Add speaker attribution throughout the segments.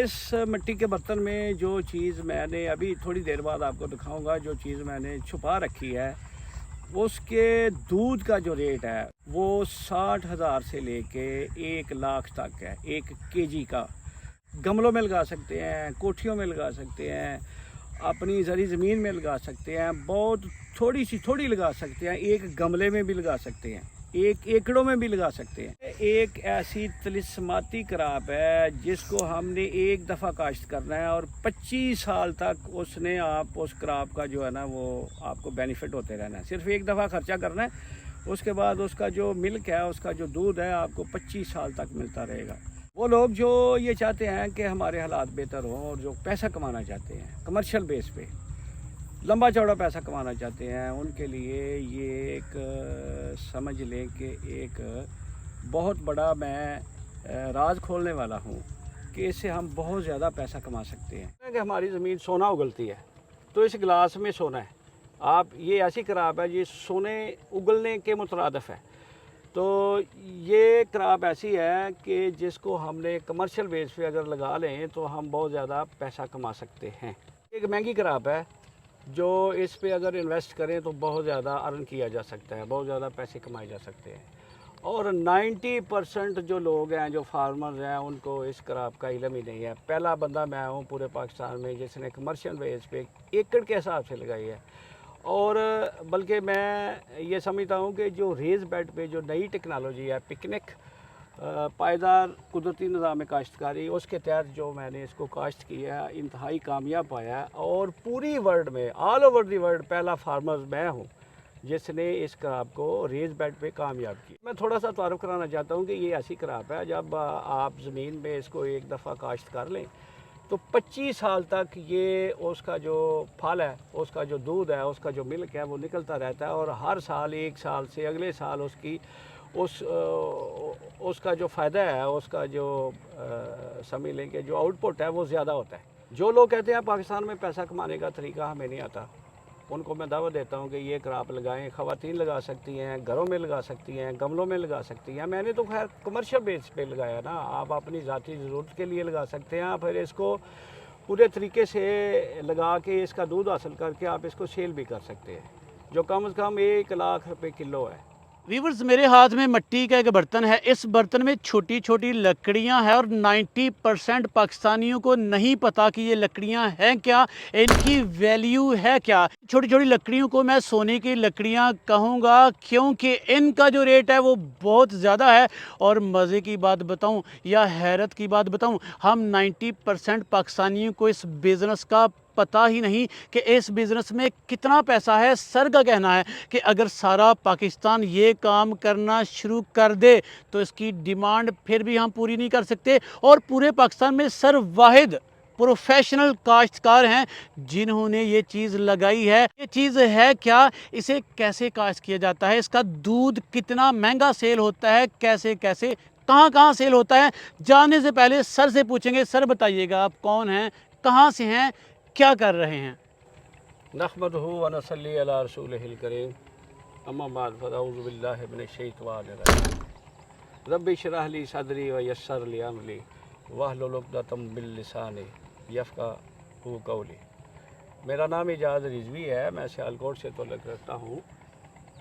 Speaker 1: इस मिट्टी के बर्तन में जो चीज़ मैंने अभी थोड़ी देर बाद आपको दिखाऊंगा, जो चीज़ मैंने छुपा रखी है, उसके दूध का जो रेट है वो 60,000 से लेके 1 लाख तक है। 1 kg का गमलों में लगा सकते हैं, कोठियों में लगा सकते हैं, अपनी ज़री ज़मीन में लगा सकते हैं, बहुत थोड़ी लगा सकते हैं, एक गमले में भी लगा सकते हैं, 1 एकड़ों में भी लगा सकते हैं। एक ऐसी तिलिस्माती क्रॉप है जिसको हमने एक दफ़ा काश्त करना है और 25 साल तक उसने आप उस क्रॉप का जो है ना वो आपको बेनिफिट होते रहना है। सिर्फ एक दफ़ा खर्चा करना है, उसके बाद उसका जो मिल्क है, उसका जो दूध है, आपको 25 साल तक मिलता रहेगा। वो लोग जो ये चाहते हैं कि हमारे हालात बेहतर हों और जो पैसा कमाना चाहते हैं कमर्शियल बेस पे, लंबा चौड़ा पैसा कमाना चाहते हैं, उनके लिए ये एक समझ लें कि एक बहुत बड़ा मैं राज खोलने वाला हूँ कि इससे हम बहुत ज़्यादा पैसा कमा सकते हैं। कि हमारी ज़मीन सोना उगलती है, तो इस गिलास में सोना है। आप ये ऐसी क्रॉप है ये सोने उगलने के मुतरादिफ है। तो ये क्रॉप ऐसी है कि जिसको हमने कमर्शियल बेस पे अगर लगा लें तो हम बहुत ज़्यादा पैसा कमा सकते हैं। एक महंगी क्रॉप है जो इस पे अगर इन्वेस्ट करें तो बहुत ज़्यादा अर्न किया जा सकता है, बहुत ज़्यादा पैसे कमाए जा सकते हैं। और 90% जो लोग हैं, जो फार्मर्स हैं, उनको इस क्रॉप का इल्म ही नहीं है। पहला बंदा मैं हूँ पूरे पाकिस्तान में जिसने कमर्शियल बेस पे एकड़ के हिसाब से लगाई है। और बल्कि मैं ये समझता हूँ कि जो रेज़ बेड पे जो नई टेक्नोलॉजी है, पिकनिक पायदार कुदरती निज़ाम काश्तकारी, उसके तहत जो मैंने इसको काश्त किया है, इंतहाई कामयाब पाया है। और पूरी वर्ल्ड में, ऑल ओवर दी वर्ल्ड, पहला फार्मर मैं हूँ जिसने इस क्रॉप को रेज़ बेड पे कामयाब किया। मैं थोड़ा सा तारुफ कराना चाहता हूँ कि ये ऐसी क्रॉप है जब आप ज़मीन में इसको एक दफ़ा काश्त कर लें तो 25 साल तक ये उसका जो फल है, उसका जो दूध है, उसका जो मिल्क है वो निकलता रहता है। और हर साल, एक साल से अगले साल उसकी उसका जो फ़ायदा है, उसका जो समझ लें कि जो आउटपुट है वो ज़्यादा होता है। जो लोग कहते हैं पाकिस्तान में पैसा कमाने का तरीका हमें नहीं आता, उनको मैं दावत देता हूँ कि ये क्रॉप लगाएं। ख़वातीन लगा सकती हैं, घरों में लगा सकती हैं, गमलों में लगा सकती हैं। मैंने तो खैर कमर्शियल बेस पे लगाया ना, आप अपनी ज़ाती ज़रूरत के लिए लगा सकते हैं। फिर इसको पूरे तरीके से लगा के इसका दूध हासिल करके आप इसको सेल भी कर सकते हैं, जो कम से कम 1 लाख रुपए किलो है।
Speaker 2: वीवर्स, मेरे हाथ में मिट्टी का एक बर्तन है। इस बर्तन में छोटी छोटी लकड़ियां हैं और 90% पाकिस्तानियों को नहीं पता कि ये लकड़ियां हैं क्या, इनकी वैल्यू है क्या। छोटी छोटी लकड़ियों को मैं सोने की लकड़ियां कहूँगा क्योंकि इनका जो रेट है वो बहुत ज़्यादा है। और मज़े की बात बताऊं या हैरत की बात बताऊं, हम 90% पाकिस्तानियों को इस बिज़नेस का पता ही नहीं कि इस बिज़नेस में कितना पैसा है। सर का कहना है कि अगर सारा पाकिस्तान ये काम करना शुरू कर दे तो इसकी डिमांड फिर भी हम पूरी नहीं कर सकते। और पूरे पाकिस्तान में सर वाहिद प्रोफेशनल काश्तकार हैं जिन्होंने ये चीज़ लगाई है। ये चीज़ है क्या, इसे कैसे काश्त किया जाता है, इसका दूध कितना महंगा सेल होता है, कैसे कैसे कहाँ कहाँ सेल होता है, जानने से पहले सर से पूछेंगे। सर बताइएगा, आप कौन हैं, कहाँ से हैं, क्या कर रहे हैं?
Speaker 1: नहमदुहु व नसल्ली अला रसूलिहिल करीम, अम्मा बाद फ़अऊज़ु बिल्लाहि मिनश शैतानिर रजीम। रब्बि इश्रह ली सदरी व यस्सिर ली अमरी वहलुल उक़दतम मिन लिसानी यफ़क़हू क़ौली। मेरा नाम इजाज़ रिज़वी है, मैं सियालकोट से तल्लुक़ रखता हूँ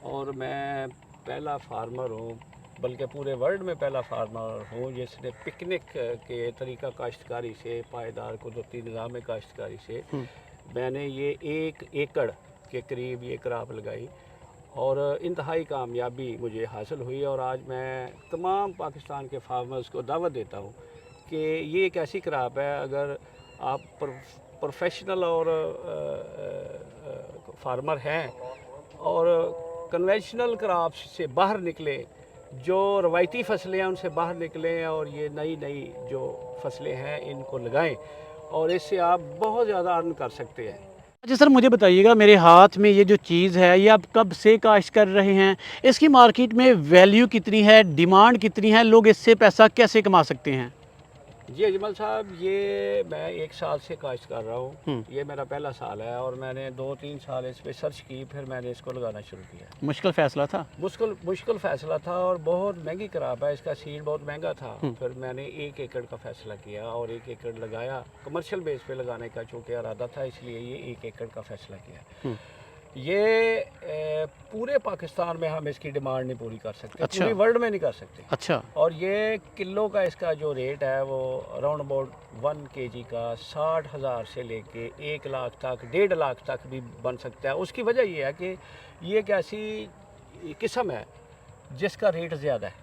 Speaker 1: और मैं पहला फार्मर हूँ, बल्कि पूरे वर्ल्ड में पहला फार्मर हूँ जिसने पिकनिक के तरीका काश्तकारी से, पायदार कुदरती निज़ाम काश्तकारी से मैंने ये 1 एकड़ के करीब ये क्रॉप लगाई और इंतहाई कामयाबी मुझे हासिल हुई। और आज मैं तमाम पाकिस्तान के फार्मर्स को दावत देता हूँ कि ये एक ऐसी क्रॉप है, अगर आप प्रोफेशनल और फार्मर हैं और कन्वेंशनल क्रॉप से बाहर निकलें, जो रवायती फसलें हैं उनसे बाहर निकलें और ये नई नई जो फसलें हैं इनको लगाएं और इससे आप बहुत ज़्यादा अर्न कर सकते हैं।
Speaker 2: अच्छा सर, मुझे बताइएगा, मेरे हाथ में ये जो चीज़ है ये आप कब से काश्त कर रहे हैं, इसकी मार्केट में वैल्यू कितनी है, डिमांड कितनी है, लोग इससे पैसा कैसे कमा सकते हैं?
Speaker 1: जी अजमल साहब, ये मैं 1 साल से काश्त कर रहा हूँ। ये मेरा पहला साल है और मैंने 2-3 साल इस पे सर्च की, फिर मैंने इसको लगाना शुरू किया।
Speaker 2: मुश्किल फ़ैसला था?
Speaker 1: मुश्किल फ़ैसला था और बहुत महंगी क्रॉप है, इसका सीड बहुत महंगा था। फिर मैंने 1 एकड़ का फ़ैसला किया और 1 एकड़ लगाया। कमर्शियल बेस पे लगाने का चूँकि इरादा था, इसलिए ये 1 एकड़ का फ़ैसला किया। ये पूरे पाकिस्तान में हम इसकी डिमांड नहीं पूरी कर सकते।
Speaker 2: अच्छा।
Speaker 1: पूरी वर्ल्ड में नहीं कर सकते।
Speaker 2: अच्छा।
Speaker 1: और ये किलो का इसका जो रेट है वो अराउंड अबाउट 1 kg का 60,000 से लेके 1 लाख तक, 1.5 लाख तक भी बन सकता है। उसकी वजह ये है कि ये एक ऐसी किस्म है जिसका रेट ज़्यादा है।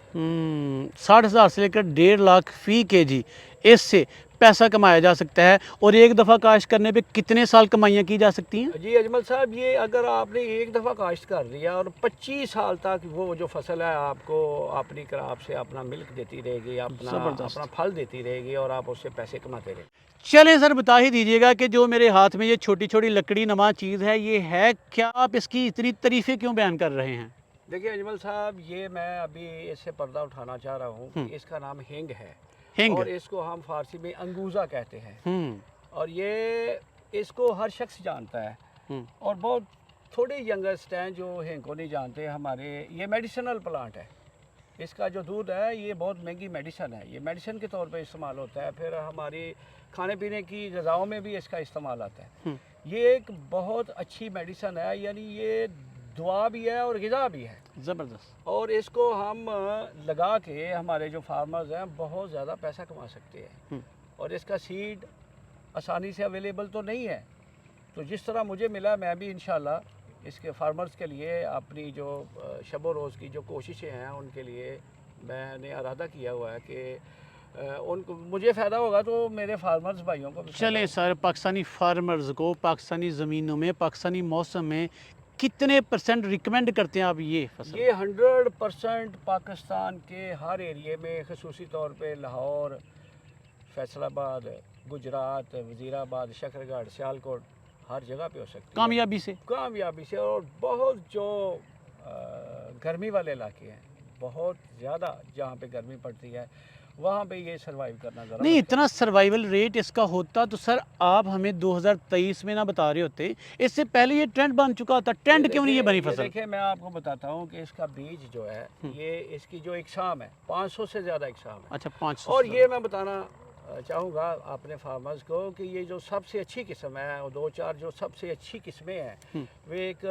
Speaker 2: 60,000 से लेकर 1.5 लाख फ़ी केजी इससे पैसा कमाया जा सकता है। और एक दफ़ा काश्त करने पे कितने साल कमाइयाँ की जा सकती हैं?
Speaker 1: जी अजमल साहब, ये अगर आपने एक दफ़ा काश्त कर लिया और 25 साल तक वो जो फसल है आपको अपनी क्रॉप से अपना मिल्क देती रहेगी, अपना फल देती रहेगी और आप उससे पैसे कमाते रहेंगे।
Speaker 2: चलें सर, बता ही दीजिएगा कि जो मेरे हाथ में ये छोटी छोटी लकड़ी नुमा चीज़ है, ये है क्या? आप इसकी इतनी तारीफ़ें क्यों बयान कर रहे हैं?
Speaker 1: देखिए अजमल साहब, ये मैं अभी इससे पर्दा उठाना चाह रहा हूँ कि इसका नाम हिंग है।
Speaker 2: हिंग।
Speaker 1: और इसको हम फारसी में अंगूज़ा कहते हैं। और ये इसको हर शख्स जानता है और बहुत थोड़े यंगस्ट हैं जो हिंग को नहीं जानते। हमारे ये मेडिसिनल प्लांट है। इसका जो दूध है ये बहुत महंगी मेडिसिन है, ये मेडिसिन के तौर पे इस्तेमाल होता है। फिर हमारी खाने पीने की ग़िज़ाओं में भी इसका इस्तेमाल आता है। ये एक बहुत अच्छी मेडिसिन है, यानी ये दुआ भी है और ग़िज़ा भी है।
Speaker 2: ज़बरदस्त।
Speaker 1: और इसको हम लगा के हमारे जो फार्मर्स हैं बहुत ज़्यादा पैसा कमा सकते हैं। और इसका सीड आसानी से अवेलेबल तो नहीं है, तो जिस तरह मुझे मिला मैं भी इंशाल्लाह इसके फार्मर्स के लिए अपनी जो शब रोज़ की जो कोशिशें हैं उनके लिए मैंने इरादा किया हुआ है कि उनको मुझे फ़ायदा होगा तो मेरे फार्मर्स भाइयों को भी।
Speaker 2: चलें सर, पाकिस्तानी फार्मर्स को पाकिस्तानी ज़मीनों में पाकिस्तानी मौसम में कितने % रिकमेंड करते हैं आप ये फसल?
Speaker 1: ये 100% पाकिस्तान के हर एरिए में, ख़ुसूसी तौर पे लाहौर, फैसलाबाद, गुजरात, वज़ीराबाद, शकरगढ़, सियालकोट, हर जगह पे हो सकती है कामयाबी से। और बहुत जो गर्मी वाले इलाके हैं, बहुत ज़्यादा जहाँ पे गर्मी पड़ती है, वहाँ पे ये सर्वाइव करना ज़रा
Speaker 2: नहीं, इतना सर्वाइवल रेट इसका होता तो सर आप हमें 2023 में ना बता रहे होते, इससे पहले ये ट्रेंड बन चुका होता। ट्रेंड क्यों नहीं ये बनी फसल?
Speaker 1: देखिए मैं आपको बताता हूँ कि इसका बीज जो है, ये इसकी जो इकसाम है 500 से ज़्यादा इकसाम है।
Speaker 2: अच्छा, 500।
Speaker 1: और ये मैं बताना चाहूँगा अपने फार्मर्स को कि ये जो सबसे अच्छी किस्म है, और 2-4 जो सबसे अच्छी किस्में हैं, वे एक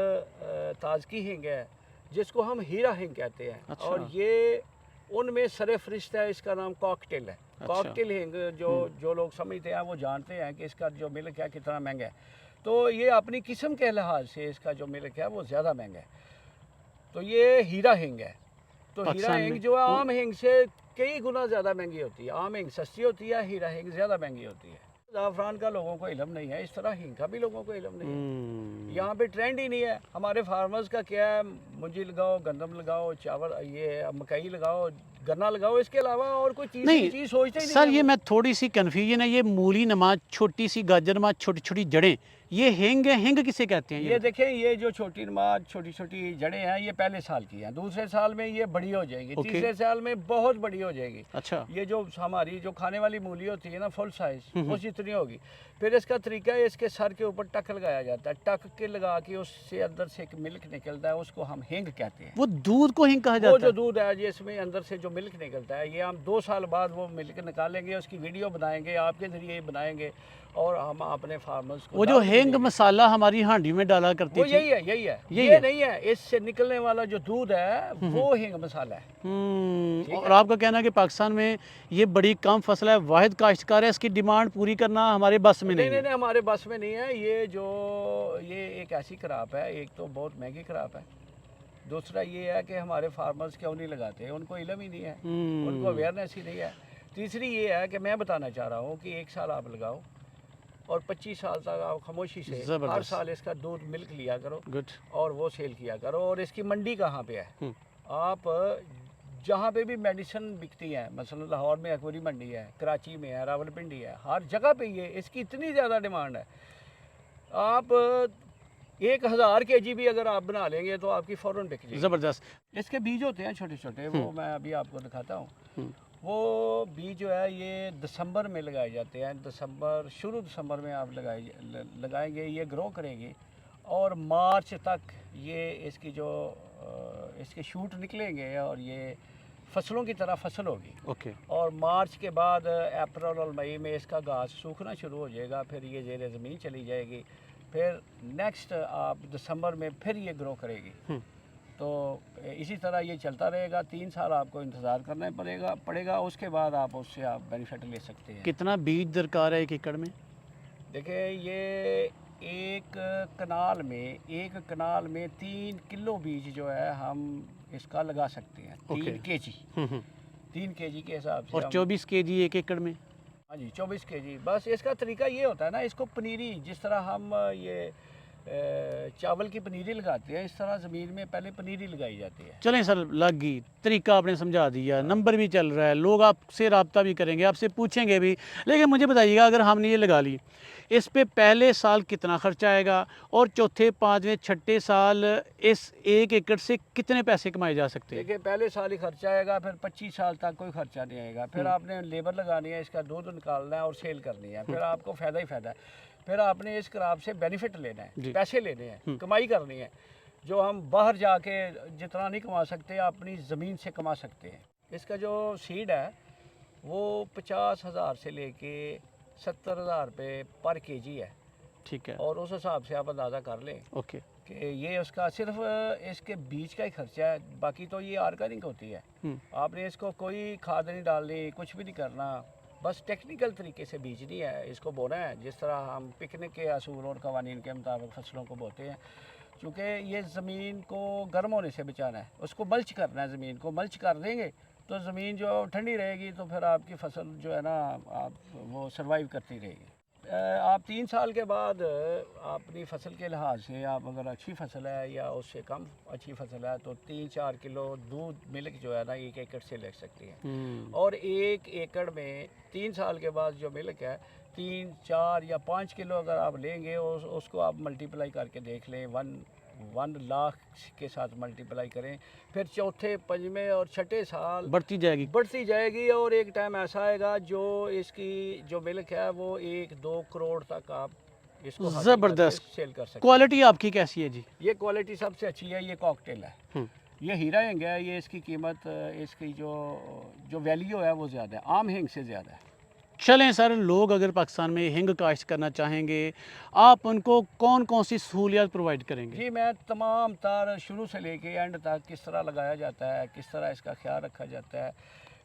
Speaker 1: ताजकी हिंग है जिसको हम हीरा हिंग कहते हैं।
Speaker 2: अच्छा।
Speaker 1: और ये उनमें सरफरिश्त है, इसका नाम कॉकटेल है।
Speaker 2: अच्छा।
Speaker 1: कॉकटेल हिंग जो लोग समझते हैं वो जानते हैं कि इसका जो मिल्क है कितना महंगा है। तो ये अपनी किस्म के लिहाज से इसका जो मिल्क है वो ज़्यादा महंगा है। तो ये हीरा हिंग है। तो हीरा हिंग जो है आम हिंग से कई गुना ज़्यादा महंगी होती है। आम हिंग सस्ती होती है, हीरा हिंग ज़्यादा महंगी होती है। ज़ाफ़रान का लोगों को इल्म नहीं है, इस तरह हिंग का भी लोगों को इल्म नहीं है। यहाँ पे ट्रेंड ही नहीं है। हमारे फार्मर्स का क्या है, मुंजी लगाओ, गंदम लगाओ, चावल, ये मकई लगाओ, गन्ना लगाओ, इसके अलावा और कोई चीज़ सोचते ही नहीं
Speaker 2: सर। ये मैं थोड़ी सी कन्फ्यूजन है, ये मूली नमाज, छोटी सी गाजर नमाज, छोटी छोटी जड़ें, ये हिंग है। हिंग किसे कहते हैं?
Speaker 1: ये देखें, ये जो छोटी नमाज, छोटी छोटी जड़ें हैं, ये पहले साल की हैं। दूसरे साल में ये बड़ी हो जाएगी, तीसरे साल में बहुत बड़ी हो जाएगी।
Speaker 2: अच्छा।
Speaker 1: ये जो हमारी जो खाने वाली मूली होती है ना, फुल साइज, वो जितनी होगी। फिर इसका तरीका है, इसके सर के ऊपर टक लगाया जाता है। टक के लगा के उससे अंदर से एक मिल्क निकलता है, उसको हम हिंग कहते हैं।
Speaker 2: वो दूध को हिंग कहा जाता है?
Speaker 1: वो जो दूध है जिसमें अंदर से जो मिल्क निकलता है, ये हम 2 साल बाद वो मिल्क निकालेंगे, उसकी वीडियो बनाएंगे, आपके जरिए बनाएंगे और हम अपने फार्मर्स को।
Speaker 2: वो जो हिंग मसाला हमारी हांडी में डाला करती
Speaker 1: वो यही है। ये नहीं है, इससे निकलने वाला जो दूध है वो हिंग मसाला है।
Speaker 2: और आपका कहना है कि पाकिस्तान में ये बड़ी कम फसल है, वाहिद काश्तकार है, इसकी डिमांड पूरी करना हमारे बस में नहीं है।
Speaker 1: नहीं, हमारे बस में नहीं है। ये एक ऐसी क्रॉप है, एक तो बहुत महंगी क्रॉप है, दूसरा ये है कि हमारे फार्मर्स क्यों नहीं लगाते, उनको इल्म ही नहीं है, उनको अवेयरनेस ही नहीं है। तीसरी ये है कि मैं बताना चाह रहा हूँ कि 1 साल आप लगाओ और 25 साल तक आप खामोशी से हर साल इसका दूध मिल्क लिया करो और वो सेल किया करो। और इसकी मंडी कहाँ पे है? आप जहाँ पे भी मेडिसिन बिकती है, मसलन लाहौर में अकबरी मंडी है, कराची में है, रावलपिंडी है, हर जगह पे ये इसकी इतनी ज़्यादा डिमांड है। आप 1000 kg भी अगर आप बना लेंगे तो आपकी फ़ौरन बिक जाएगी।
Speaker 2: ज़बरदस्त।
Speaker 1: इसके बीज होते हैं छोटे छोटे, वो मैं अभी आपको दिखाता हूँ। वो बीज जो है ये दिसंबर में लगाए जाते हैं। शुरू दिसंबर में आप लगाएंगे, ये ग्रो करेंगे और मार्च तक ये इसकी जो इसके शूट निकलेंगे और ये फसलों की तरह फसल होगी।
Speaker 2: ओके।
Speaker 1: और मार्च के बाद अप्रैल और मई में इसका घास सूखना शुरू हो जाएगा, फिर ये ज़ेरे ज़मीन चली जाएगी, फिर नेक्स्ट आप दिसंबर में फिर ये ग्रो करेगी। तो इसी तरह ये चलता रहेगा। 3 साल आपको इंतज़ार करना पड़ेगा, उसके बाद आप उससे आप बेनिफिट ले सकते हैं।
Speaker 2: कितना बीज दरकार है 1 एकड़ में?
Speaker 1: देखिए ये एक कनाल में 3 किलो बीज जो है हम इसका लगा सकते हैं। 3 केजी 3 केजी के हिसाब से।
Speaker 2: और 24 केजी 1 एकड़ में?
Speaker 1: हाँ जी, 24 केजी। बस इसका तरीका ये होता है ना, इसको पनीरी जिस तरह हम ये चावल की पनीरी लगाते हैं, इस तरह ज़मीन में पहले पनीरी लगाई जाती है।
Speaker 2: चलें सर, लग गई, तरीका आपने समझा दिया, नंबर भी चल रहा है, लोग आपसे रब्ता भी करेंगे, आपसे पूछेंगे भी। लेकिन मुझे बताइएगा, अगर हमने ये लगा ली, इस पे पहले साल कितना खर्चा आएगा और चौथे, पाँचवें, छठे साल इस 1 एकड़ से कितने पैसे कमाए जा सकते हैं?
Speaker 1: देखिए पहले साल ही खर्चा आएगा, फिर 25 साल तक कोई खर्चा नहीं आएगा। फिर आपने लेबर लगानी है, इसका दूध निकालना है और सेल करनी है, फिर आपको फ़ायदा ही फ़ायदा है। फिर आपने इस क्रॉप से बेनिफिट लेना है, पैसे लेने हैं, कमाई करनी है, जो हम बाहर जाके जितना नहीं कमा सकते अपनी ज़मीन से कमा सकते हैं। इसका जो सीड है वो 50,000 से लेके 70,000 रुपये पर केजी है।
Speaker 2: ठीक है।
Speaker 1: और उस हिसाब से आप अंदाज़ा कर लें
Speaker 2: ओके
Speaker 1: कि ये उसका सिर्फ इसके बीज का ही खर्चा है, बाकी तो ये ऑर्गेनिक होती है। आपने इसको कोई खाद नहीं डालनी, कुछ भी नहीं करना, बस टेक्निकल तरीके से बीजनी है, इसको बोना है जिस तरह हम पिकनिक के असूल और कवानीन के मुताबिक फसलों को बोते हैं। चूँकि ये ज़मीन को गर्म होने से बचाना है, उसको मल्च करना है। ज़मीन को मल्च कर देंगे तो ज़मीन जो ठंडी रहेगी, तो फिर आपकी फसल जो है ना आप वो सर्वाइव करती रहेगी। आप 3 साल के बाद अपनी फसल के लिहाज से आप अगर अच्छी फसल है या उससे कम अच्छी फसल है तो 3-4 किलो दूध मिल्क जो है ना 1 एकड़ से ले सकती है। और 1 एकड़ में 3 साल के बाद जो मिल्क है 3, 4 या 5 किलो अगर आप लेंगे, उसको आप मल्टीप्लाई करके देख लें, 1 लाख के साथ मल्टीप्लाई करें, फिर चौथे, पंजवें और छठे साल बढ़ती जाएगी और एक टाइम ऐसा आएगा जो इसकी जो मिल्क है वो 1-2 करोड़ तक आप इसको
Speaker 2: ज़बरदस्त
Speaker 1: सेल कर सकते हैं।
Speaker 2: क्वालिटी आपकी कैसी है जी?
Speaker 1: ये क्वालिटी सबसे अच्छी है, ये कॉकटेल है, ये हीरा हिंग है। ये इसकी कीमत, इसकी जो वैल्यू है वो ज़्यादा है, आम हिंग से ज़्यादा है।
Speaker 2: चलें सर, लोग अगर पाकिस्तान में हिंग काश्त करना चाहेंगे, आप उनको कौन कौन सी सहूलियत प्रोवाइड करेंगे?
Speaker 1: जी, मैं तमाम तार शुरू से लेके एंड तक किस तरह लगाया जाता है, किस तरह इसका ख्याल रखा जाता है,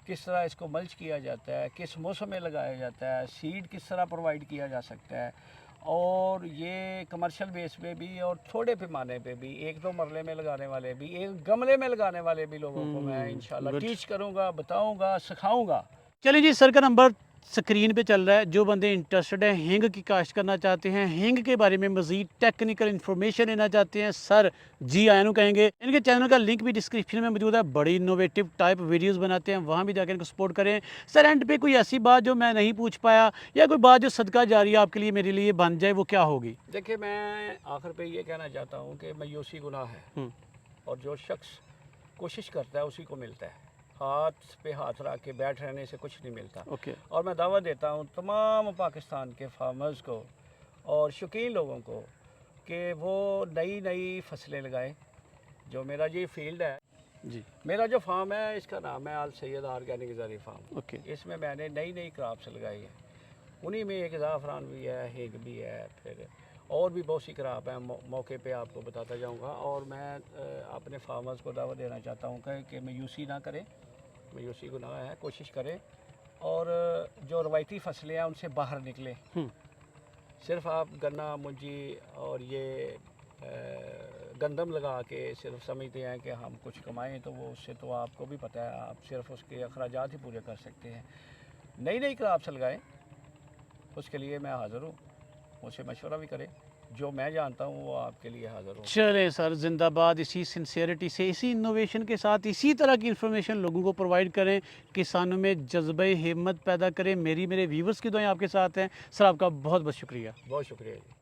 Speaker 1: किस तरह इसको मल्च किया जाता है, किस मौसम में लगाया जाता है, सीड किस तरह प्रोवाइड किया जा सकता है, और ये कमर्शियल बेस पे भी और थोड़े पैमाने पे भी, 1-2 मरले में लगाने वाले भी, 1 गमले में लगाने वाले भी लोगों को मैं इंशाल्लाह टीच करूँगा, बताऊँगा, सिखाऊँगा।
Speaker 2: चलिए जी, सर का नंबर स्क्रीन पे चल रहा है। जो बंदे इंटरेस्टेड हैं, हिंग की काश्त करना चाहते हैं, हिंग के बारे में मज़ीद टेक्निकल इन्फॉर्मेशन लेना चाहते हैं, सर जी आयन कहेंगे। इनके चैनल का लिंक भी डिस्क्रिप्शन में मौजूद है। बड़ी इनोवेटिव टाइप वीडियोस बनाते हैं, वहाँ भी जाकर इनको सपोर्ट करें। सर, एंड पे कोई ऐसी बात जो मैं नहीं पूछ पाया या कोई बात जो सदका जारी आपके लिए, मेरे लिए बन जाए, वो क्या होगी?
Speaker 1: देखिए, मैं आखिर पे ये कहना चाहता हूँ कि मायूसी गुनाह है और जो शख्स कोशिश करता है उसी को मिलता है। हाथ पे हाथ रख के बैठ रहने से कुछ नहीं मिलता। और मैं दावा देता हूँ तमाम पाकिस्तान के फार्मर्स को और शौकीन लोगों को कि वो नई फसलें लगाएं। जो मेरा ये फील्ड है जी, मेरा जो फार्म है इसका नाम है अल सैयद ऑर्गेनिक ज़री फार्म। इसमें मैंने नई क्रॉप्स लगाई है, उन्हीं में एक ज़ाफ़रान भी है, हिंग भी है, फिर और भी बहुत सी क्रॉप है। मौके पे आपको बताता जाऊंगा। और मैं अपने फार्मर्स को दावा देना चाहता हूँ कि मायूसी ना करें, मायूसी गुनाह है, कोशिश करें और जो रवायती फसलें हैं उनसे बाहर निकलें। सिर्फ आप गन्ना, मुंजी और ये गंदम लगा के सिर्फ समझते हैं कि हम कुछ कमाएं, तो वो उससे तो आपको भी पता है आप सिर्फ उसके अखराजात ही पूरे कर सकते हैं। नई क्रॉप्स लगाएं, उसके लिए मैं हाज़िर हूँ। मुझसे मशवरा भी करें, जो मैं जानता हूँ वो आपके लिए हाज़िर हूँ।
Speaker 2: चलें सर, जिंदाबाद। इसी सिंसियरिटी से, इसी इनोवेशन के साथ, इसी तरह की इन्फॉर्मेशन लोगों को प्रोवाइड करें, किसानों में जज्बे हिम्मत पैदा करें। मेरे व्यूवर्स की दुआएं आपके साथ हैं। सर, आपका बहुत बहुत शुक्रिया।
Speaker 1: बहुत शुक्रिया जी।